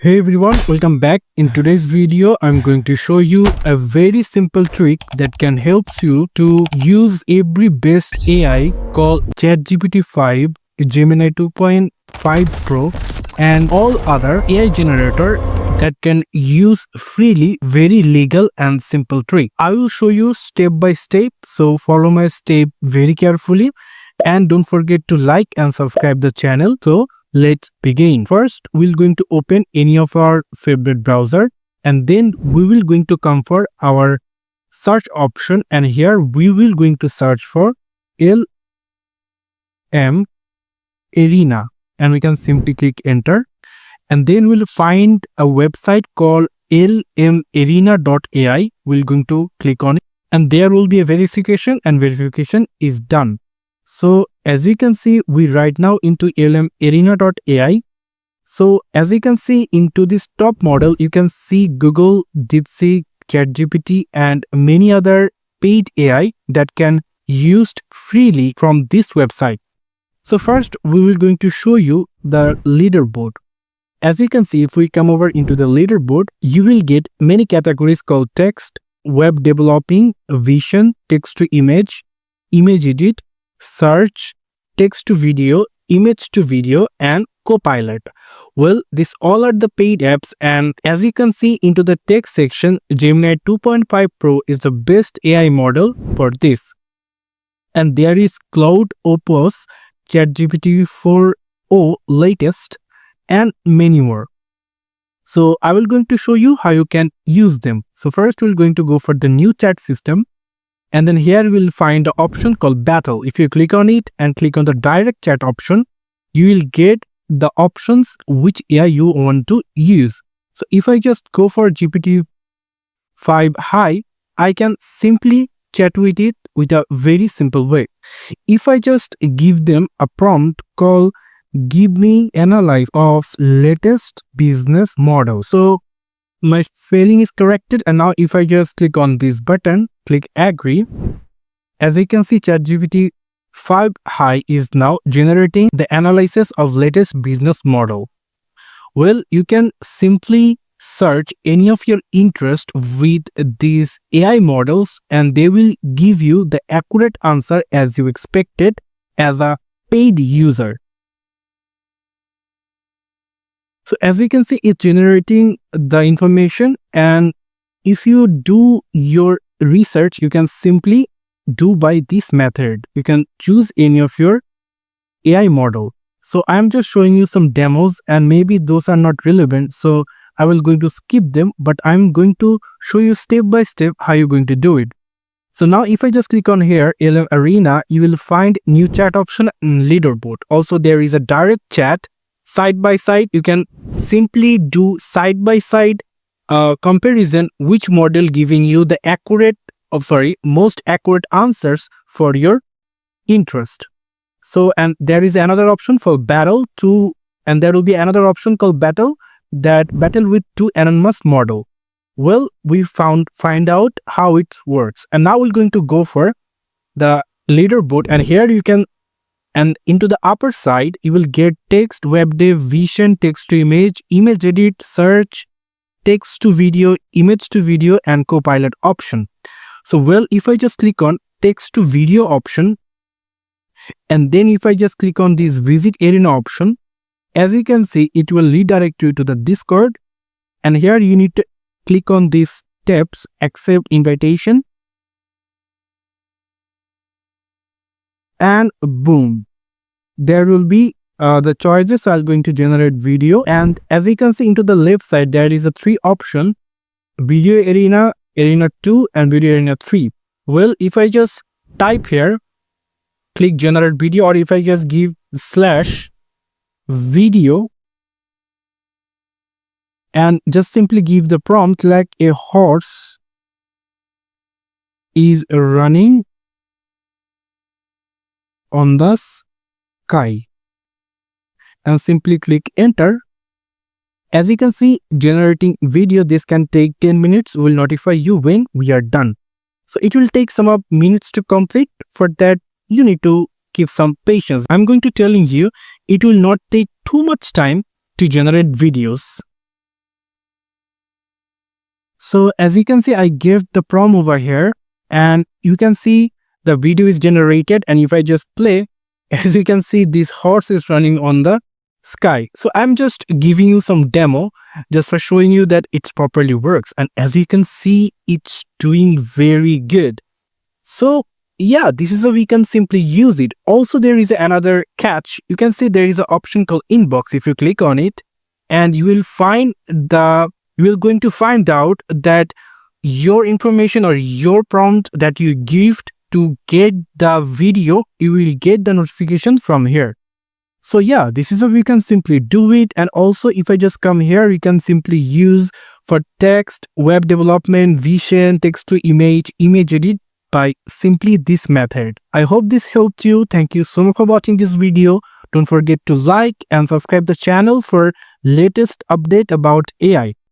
Hey everyone, welcome back. In today's video, I'm going to show you a very simple trick that can help you to use every best AI called ChatGPT 5, Gemini 2.5 Pro, and all other AI generator that can use freely very legal and simple trick. I will show you step by step, so follow my step very carefully and don't forget to like and subscribe the channel. So let's begin. First, we're going to open any of our favorite browser and then we will going to come for our search option, and here we will going to search for LM Arena and we can simply click enter, and then we'll find a website called lmarena.ai. We're going to click on it and there will be a verification, and verification is done. So as you can see, we right now into lmarena.ai. So as you can see into this top model, you can see Google, DeepSeek, ChatGPT and many other paid AI that can used freely from this website. So first we will going to show you the leaderboard. As you can see, if we come over into the leaderboard, you will get many categories called text, web developing, vision, text to image, image edit, search, text to video, image to video and copilot. Well, these all are the paid apps, and as you can see into the text section, Gemini 2.5 Pro is the best AI model for this. And there is Cloud Opus, ChatGPT 4o latest and many more. So I will going to show you how you can use them. So first we're going to go for the new chat system. And then here we'll find the option called battle. If you click on it and click on the direct chat option, you will get the options which AI you want to use. So if I just go for GPT-5 High, I can simply chat with it with a very simple way. If I just give them a prompt called give me analysis of latest business model. So my spelling is corrected, and now if I just click on this button, click agree, as you can see ChatGPT 5 High is now generating the analysis of latest business model. Well, you can simply search any of your interest with these AI models and they will give you the accurate answer as you expected as a paid user. So as you can see, it's generating the information, and if you do your research, you can simply do by this method. You can choose any of your AI model. So I'm just showing you some demos and maybe those are not relevant, so I will going to skip them, but I'm going to show you step by step how you're going to do it. So now if I just click on here, LM Arena, you will find new chat option and leaderboard. Also there is a direct chat. Side by side, you can simply do side by side comparison, which model giving you the most accurate answers for your interest. So, and there is another option for battle to, and there will be another option called battle, that battle with two anonymous model. Well, we find out how it works, and now we're going to go for the leaderboard, and here you can. And into the upper side, you will get text, web dev, vision, text to image, image edit, search, text to video, image to video, and copilot option. So, well, if I just click on text to video option, and then if I just click on this visit arena option, as you can see, it will redirect you to the Discord. And here you need to click on these steps, accept invitation. And boom, there will be the choices are going to generate video, and as you can see into the left side there is a 3 option: video arena, arena 2 and video arena 3. Well, if I just type here, click generate video, or if I just give /video and just simply give the prompt like a horse is running on the sky, and simply click enter. As you can see, generating video, this can take 10 minutes, will notify you when we are done. So it will take some minutes to complete. For that, you need to keep some patience. I'm going to telling you, it will not take too much time to generate videos. So as you can see, I give the prompt over here and you can see the video is generated, and if I just play, as you can see, this horse is running on the sky. So I'm just giving you some demo just for showing you that it properly works, and as you can see, it's doing very good. So yeah, this is how we can simply use it. Also, there is another catch. You can see there is an option called inbox. If you click on it, and you will going to find out that your information or your prompt that you give to get the video, you will get the notification from here. So yeah, this is how we can simply do it. And also, if I just come here, we can simply use for text, web development, vision, text to image, image edit by simply this method. I hope this helped you. Thank you so much for watching this video. Don't forget to like and subscribe the channel for latest update about AI.